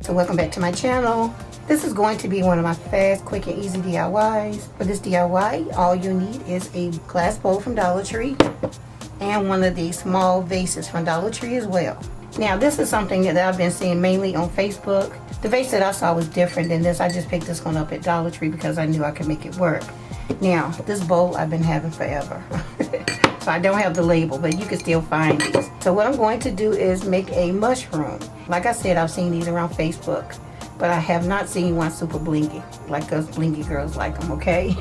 So welcome back to my channel. This is going to be one of my fast, quick, and easy DIYs. For this DIY, all you need is a glass bowl from Dollar Tree and one of these small vases from Dollar Tree as well. Now this is something that I've been seeing mainly on Facebook. The vase that I saw was different than this. I just picked this one up at Dollar Tree because I knew I could make it work. Now this bowl I've been having forever. So I don't have the label, but you can still find these. So what I'm going to do is make a mushroom. Like I said, I've seen these around Facebook, but I have not seen one super blingy, like us blingy girls like them, okay?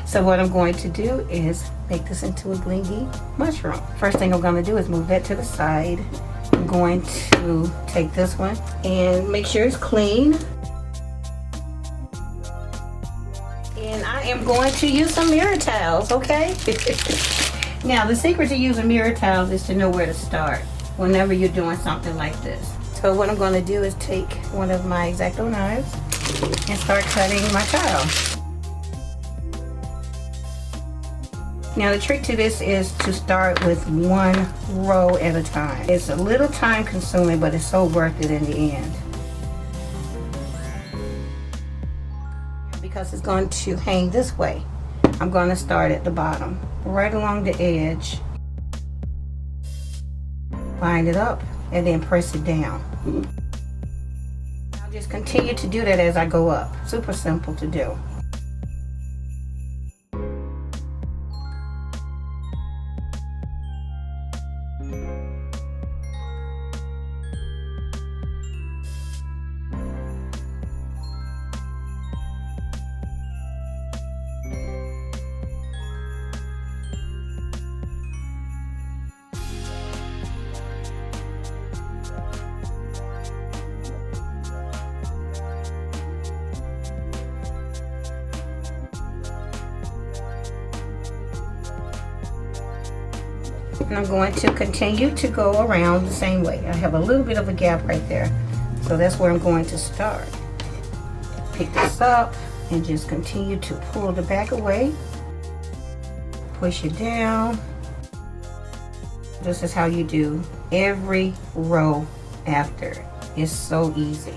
So what I'm going to do is make this into a blingy mushroom. First thing I'm gonna do is move that to the side. I'm going to take this one and make sure it's clean. And I am going to use some mirror towels, okay? Now, the secret to using mirror towels is to know where to start whenever you're doing something like this. So what I'm going to do is take one of my X-Acto knives and start cutting my tile. Now, the trick to this is to start with one row at a time. It's a little time consuming, but it's so worth it in the end. Because it's going to hang this way, I'm going to start at the bottom, right along the edge, line it up, and then press it down. I'll just continue to do that as I go up. Super simple to do. And I'm going to continue to go around the same way. I have a little bit of a gap right there. So that's where I'm going to start. Pick this up and just continue to pull the back away. Push it down. This is how you do every row after. It's so easy.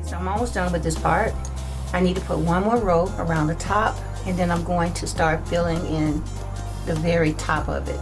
So I'm almost done with this part. I need to put one more row around the top, and then I'm going to start filling in the very top of it.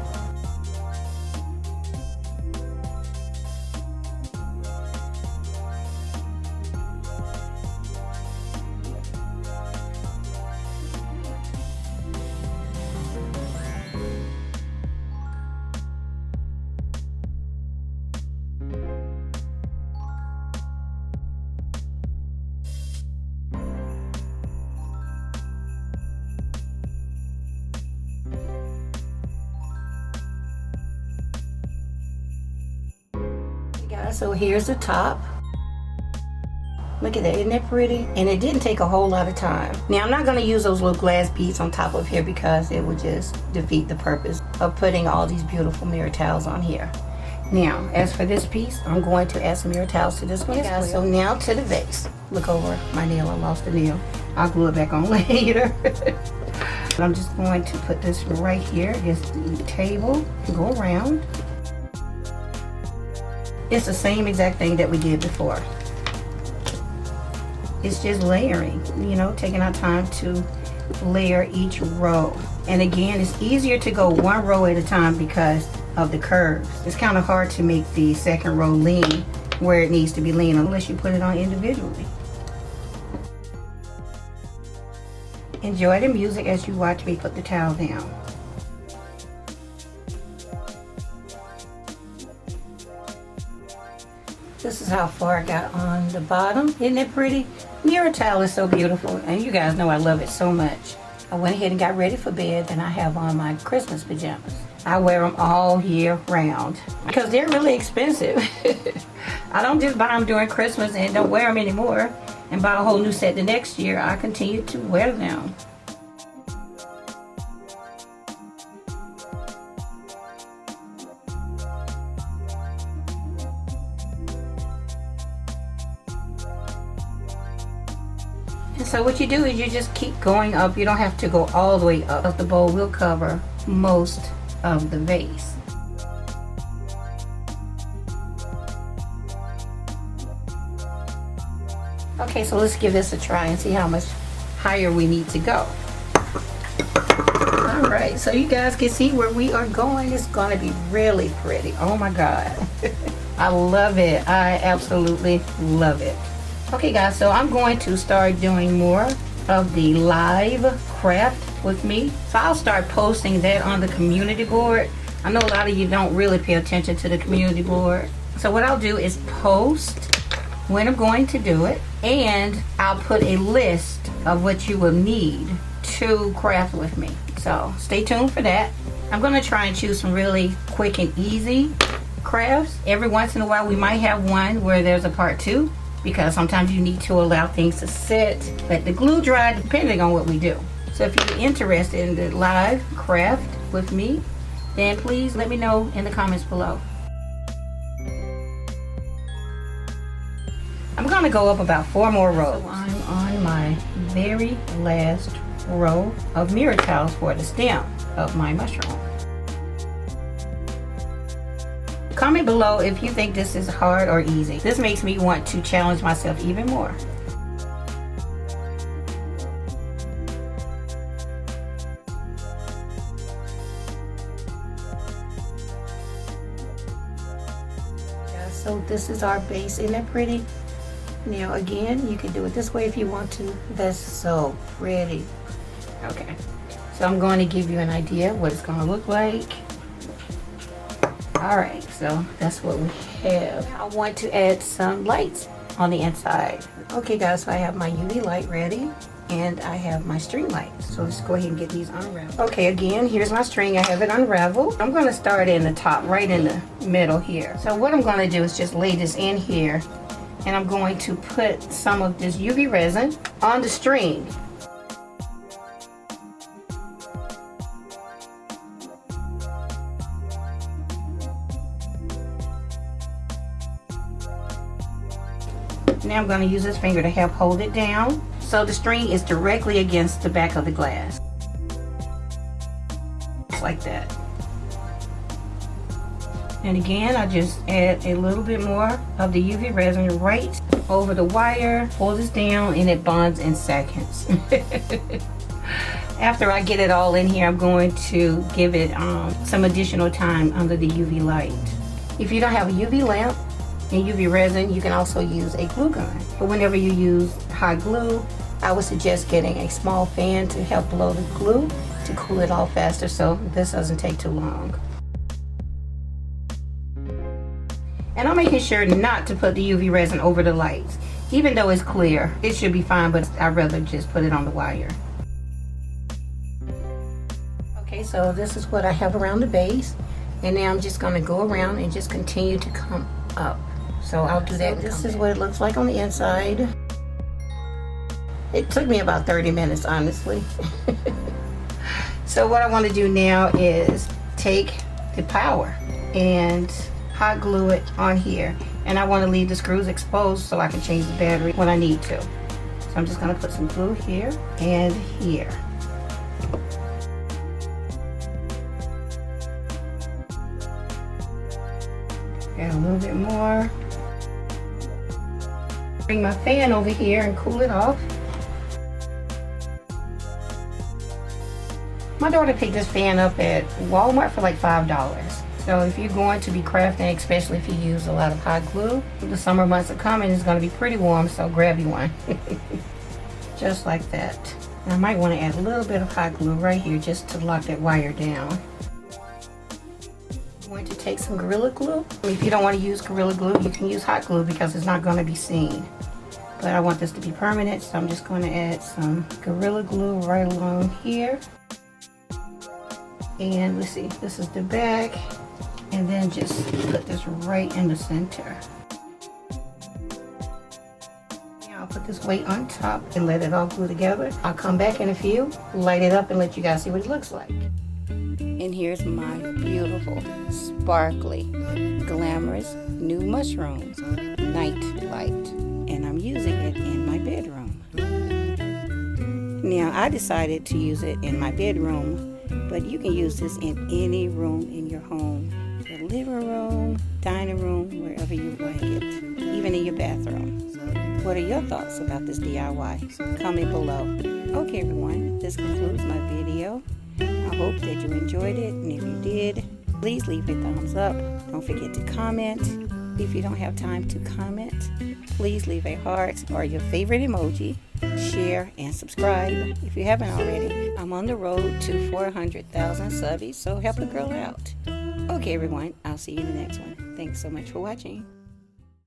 So here's the top. Look at that, isn't that pretty? And it didn't take a whole lot of time. Now I'm not going to use those little glass beads on top of here because it would just defeat the purpose of putting all these beautiful mirror towels on here. Now, as for this piece, I'm going to add some mirror towels to this one. Yeah, so now to the vase. Look over my nail, I lost the nail. I'll glue it back on later. I'm just going to put this right here against the table and go around. It's the same exact thing that we did before. It's just layering, you know, taking our time to layer each row. And again, it's easier to go one row at a time because of the curves. It's kind of hard to make the second row lean where it needs to be lean unless you put it on individually. Enjoy the music as you watch me put the towel down. This is how far I got on the bottom. Isn't it pretty? Mirror tile is so beautiful, and you guys know I love it so much. I went ahead and got ready for bed, and I have on my Christmas pajamas. I wear them all year round because they're really expensive. I don't just buy them during Christmas and don't wear them anymore and buy a whole new set the next year. I continue to wear them. And so what you do is you just keep going up. You don't have to go all the way up. The bowl will cover most of the vase. Okay, so let's give this a try and see how much higher we need to go. All right, so you guys can see where we are going. It's going to be really pretty. Oh my God. I love it. I absolutely love it. Okay guys, so I'm going to start doing more of the live craft with me. So I'll start posting that on the community board. I know a lot of you don't really pay attention to the community board. So what I'll do is post when I'm going to do it, and I'll put a list of what you will need to craft with me. So stay tuned for that. I'm going to try and choose some really quick and easy crafts. Every once in a while we might have one where there's a part 2, because sometimes you need to allow things to sit, let the glue dry, depending on what we do. So if you're interested in the live craft with me, then please let me know in the comments below. I'm going to go up about 4 more rows. So I'm on my very last row of mirror tiles for the stem of my mushroom. Comment below if you think this is hard or easy. This makes me want to challenge myself even more. Yeah, so this is our base. Isn't it pretty? Now again, you can do it this way if you want to. That's so pretty. Okay, so I'm going to give you an idea of what it's going to look like. Alright, so that's what we have. I want to add some lights on the inside. Okay guys, so I have my UV light ready, and I have my string lights. So let's go ahead and get these unraveled. Okay, again, here's my string. I have it unraveled. I'm going to start in the top, right in the middle here. So what I'm going to do is just lay this in here, and I'm going to put some of this UV resin on the string. Now I'm going to use this finger to help hold it down so the string is directly against the back of the glass. Just like that. And again, I just add a little bit more of the UV resin right over the wire, pull this down, and it bonds in seconds. After I get it all in here, I'm going to give it some additional time under the UV light. If you don't have a UV lamp and UV resin, you can also use a glue gun. But whenever you use hot glue, I would suggest getting a small fan to help blow the glue to cool it off faster, so this doesn't take too long. And I'm making sure not to put the UV resin over the lights. Even though it's clear, it should be fine, but I'd rather just put it on the wire. Okay, so this is what I have around the base. And now I'm just gonna go around and just continue to come up. So I'll do that. This is what it looks like on the inside. It took me about 30 minutes, honestly. So what I want to do now is take the power and hot glue it on here. And I want to leave the screws exposed so I can change the battery when I need to. So I'm just going to put some glue here and here. Add a little bit more. Bring my fan over here and cool it off. My daughter picked this fan up at Walmart for like $5. So if you're going to be crafting, especially if you use a lot of hot glue, the summer months are coming, it's going to be pretty warm, so grab you one. Just like that. And I might want to add a little bit of hot glue right here just to lock that wire down. going to take some Gorilla Glue. If you don't want to use Gorilla Glue, you can use hot glue because it's not going to be seen. But I want this to be permanent, so I'm just going to add some Gorilla Glue right along here. And let's see, this is the back. And then just put this right in the center. Now I'll put this weight on top and let it all glue together. I'll come back in a few, light it up, and let you guys see what it looks like. And here's my beautiful, sparkly, glamorous new mushrooms night light. And I'm using it in my bedroom. Now I decided to use it in my bedroom, but you can use this in any room in your home. Your living room, dining room, wherever you like it, even in your bathroom. What are your thoughts about this DIY? Comment below. Okay everyone, this concludes my video. I hope that you enjoyed it, and if you did, please leave a thumbs up. Don't forget to comment. If you don't have time to comment, please leave a heart or your favorite emoji. Share and subscribe if you haven't already. I'm on the road to 400,000 subbies, so help a girl out. Okay everyone, I'll see you in the next one. Thanks so much for watching.